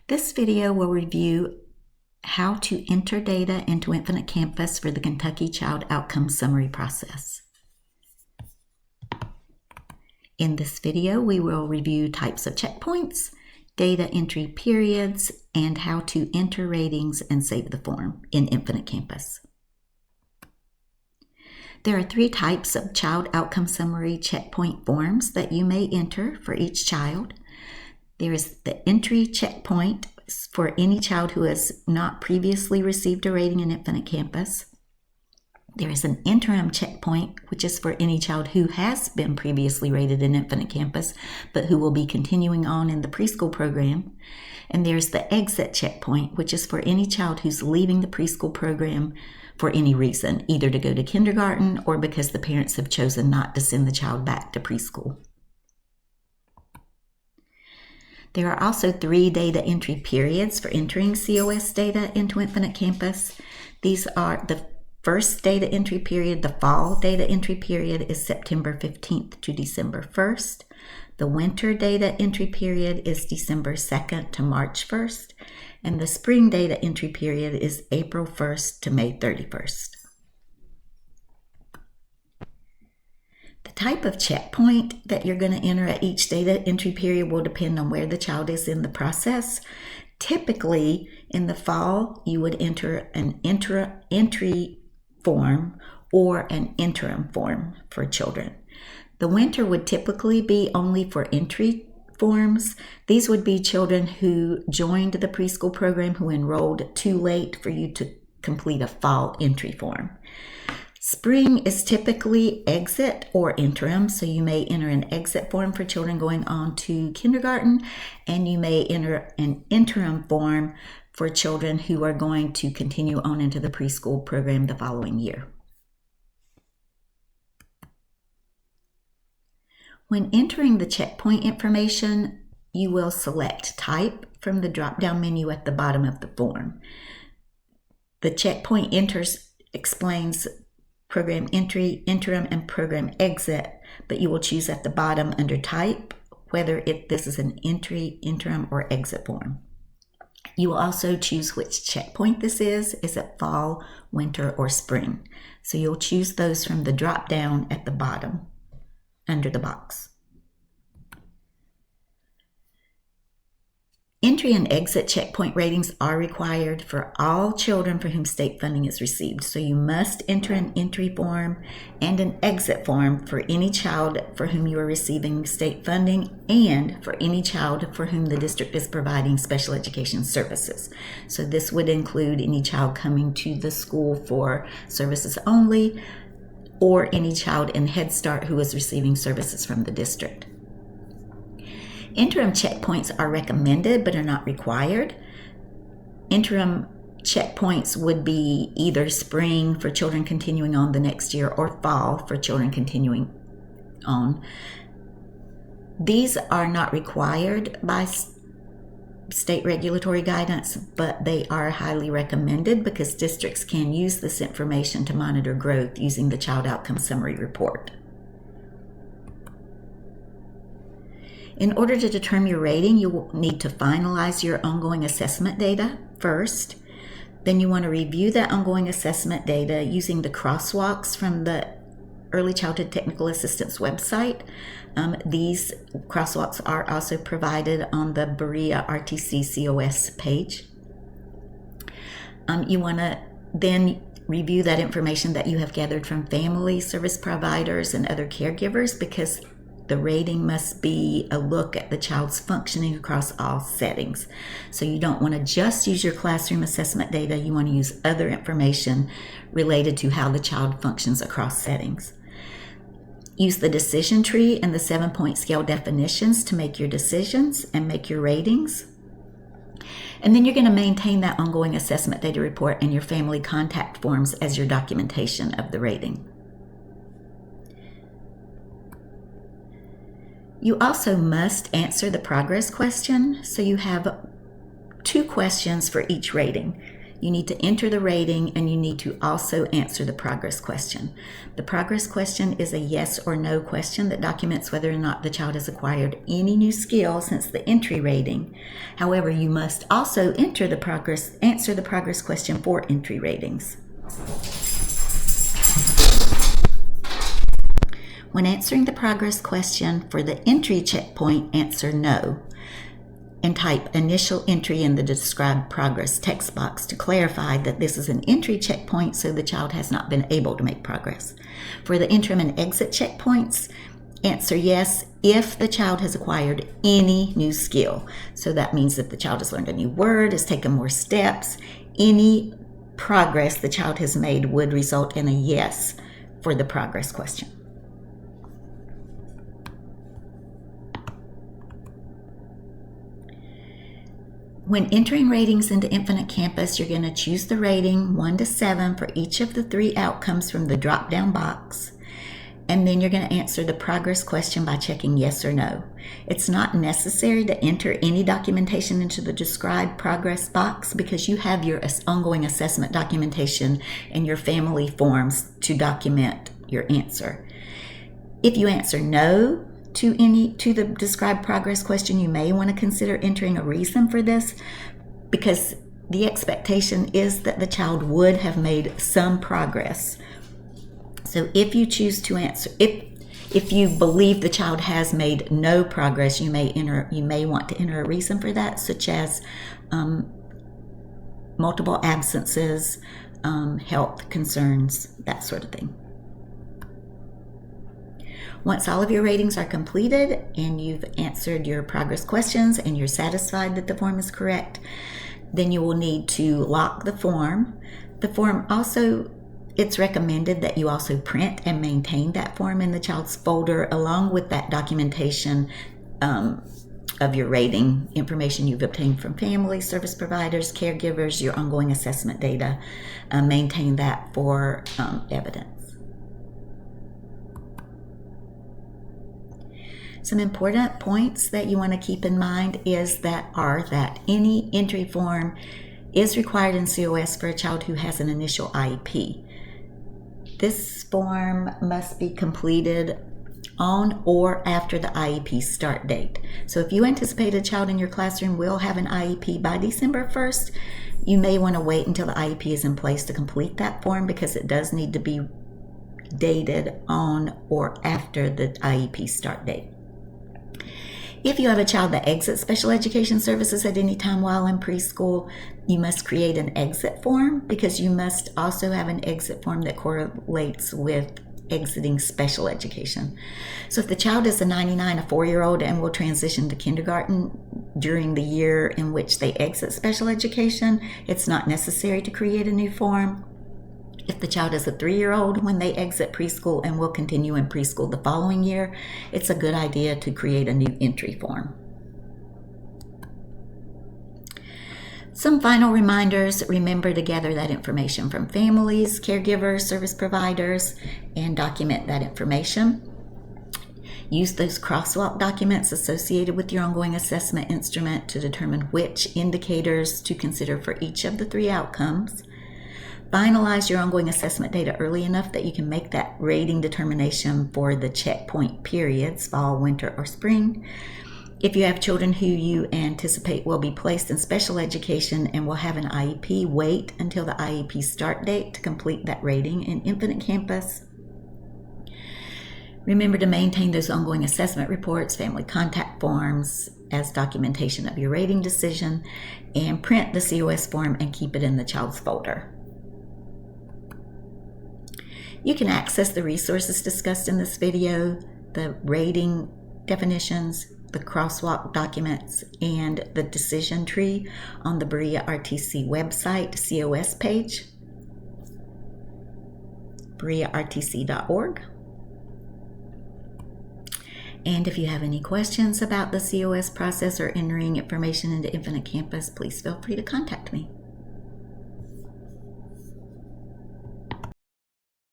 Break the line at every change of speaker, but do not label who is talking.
This video will review how to enter data into Infinite Campus for the Kentucky Child Outcome Summary process. In this video, we will review types of checkpoints, data entry periods, and how to enter ratings and save the form in Infinite Campus. There are 3 types of Child Outcome Summary checkpoint forms that you may enter for each child. There is the entry checkpoint for any child who has not previously received a rating in Infinite Campus. There is an interim checkpoint, which is for any child who has been previously rated in Infinite Campus, but who will be continuing on in the preschool program. And there's the exit checkpoint, which is for any child who's leaving the preschool program for any reason, either to go to kindergarten or because the parents have chosen not to send the child back to preschool. There are also 3 data entry periods for entering COS data into Infinite Campus. These are the first data entry period, the fall data entry period is September 15th to December 1st. The winter data entry period is December 2nd to March 1st. And the spring data entry period is April 1st to May 31st. The type of checkpoint that you're going to enter at each data entry period will depend on where the child is in the process. Typically, in the fall, you would enter an entry form or an interim form for children. The winter would typically be only for entry forms. These would be children who joined the preschool program who enrolled too late for you to complete a fall entry form. Spring is typically exit or interim, so you may enter an exit form for children going on to kindergarten, and you may enter an interim form for children who are going to continue on into the preschool program the following year. When entering the checkpoint information, you will select Type from the drop-down menu at the bottom of the form. The checkpoint explains program entry, interim, and program exit, but you will choose at the bottom under Type whether this is an entry, interim, or exit form. You will also choose which checkpoint this is. Is it fall, winter, or spring? So you'll choose those from the drop-down at the bottom under the box. Entry and exit checkpoint ratings are required for all children for whom state funding is received. So you must enter an entry form and an exit form for any child for whom you are receiving state funding and for any child for whom the district is providing special education services. So this would include any child coming to the school for services only, or any child in Head Start who is receiving services from the district. Interim checkpoints are recommended but are not required. Interim checkpoints would be either spring for children continuing on the next year or fall for children continuing on. These are not required by state regulatory guidance, but they are highly recommended because districts can use this information to monitor growth using the Child Outcome Summary report. In order to determine your rating, you will need to finalize your ongoing assessment data first. Then you want to review that ongoing assessment data using the crosswalks from the Early Childhood Technical Assistance website. These crosswalks are also provided on the Berea RTC COS page. You want to then review that information that you have gathered from family service providers and other caregivers, because the rating must be a look at the child's functioning across all settings. So you don't want to just use your classroom assessment data. You want to use other information related to how the child functions across settings. Use the decision tree and the 7-point scale definitions to make your decisions and make your ratings. And then you're going to maintain that ongoing assessment data report and your family contact forms as your documentation of the rating. You also must answer the progress question. So you have 2 questions for each rating. You need to enter the rating, and you need to also answer the progress question. The progress question is a yes or no question that documents whether or not the child has acquired any new skill since the entry rating. However, you must also answer the progress question for entry ratings. When answering the progress question for the entry checkpoint, answer no, and type initial entry in the described progress text box to clarify that this is an entry checkpoint, so the child has not been able to make progress. For the interim and exit checkpoints, answer yes if the child has acquired any new skill. So that means if the child has learned a new word, has taken more steps, any progress the child has made would result in a yes for the progress question. When entering ratings into Infinite Campus, you're going to choose the rating 1 to 7 for each of the 3 outcomes from the drop-down box. And then you're going to answer the progress question by checking yes or no. It's not necessary to enter any documentation into the described progress box because you have your ongoing assessment documentation and your family forms to document your answer. If you answer no to the described progress question, you may want to consider entering a reason for this, because the expectation is that the child would have made some progress. So if you choose to answer, if you believe the child has made no progress, you may want to enter a reason for that, such as multiple absences, health concerns, that sort of thing. Once all of your ratings are completed and you've answered your progress questions and you're satisfied that the form is correct, then you will need to lock the form. The form also, it's recommended that you also print and maintain that form in the child's folder along with that documentation of your rating information you've obtained from family, service providers, caregivers, your ongoing assessment data. Maintain that for evidence. Some important points that you want to keep in mind are that any entry form is required in COS for a child who has an initial IEP. This form must be completed on or after the IEP start date. So if you anticipate a child in your classroom will have an IEP by December 1st, you may want to wait until the IEP is in place to complete that form, because it does need to be dated on or after the IEP start date. If you have a child that exits special education services at any time while in preschool, you must create an exit form, because you must also have an exit form that correlates with exiting special education. So if the child is a 99, a 4-year-old, and will transition to kindergarten during the year in which they exit special education, it's not necessary to create a new form. If the child is a 3-year-old when they exit preschool and will continue in preschool the following year, it's a good idea to create a new entry form. Some final reminders: remember to gather that information from families, caregivers, service providers, and document that information. Use those crosswalk documents associated with your ongoing assessment instrument to determine which indicators to consider for each of the 3 outcomes. Finalize your ongoing assessment data early enough that you can make that rating determination for the checkpoint periods, fall, winter, or spring. If you have children who you anticipate will be placed in special education and will have an IEP, wait until the IEP start date to complete that rating in Infinite Campus. Remember to maintain those ongoing assessment reports, family contact forms as documentation of your rating decision, and print the COS form and keep it in the child's folder. You can access the resources discussed in this video, the rating definitions, the crosswalk documents, and the decision tree on the Berea RTC website COS page, bereartc.org. And if you have any questions about the COS process or entering information into Infinite Campus, please feel free to contact me.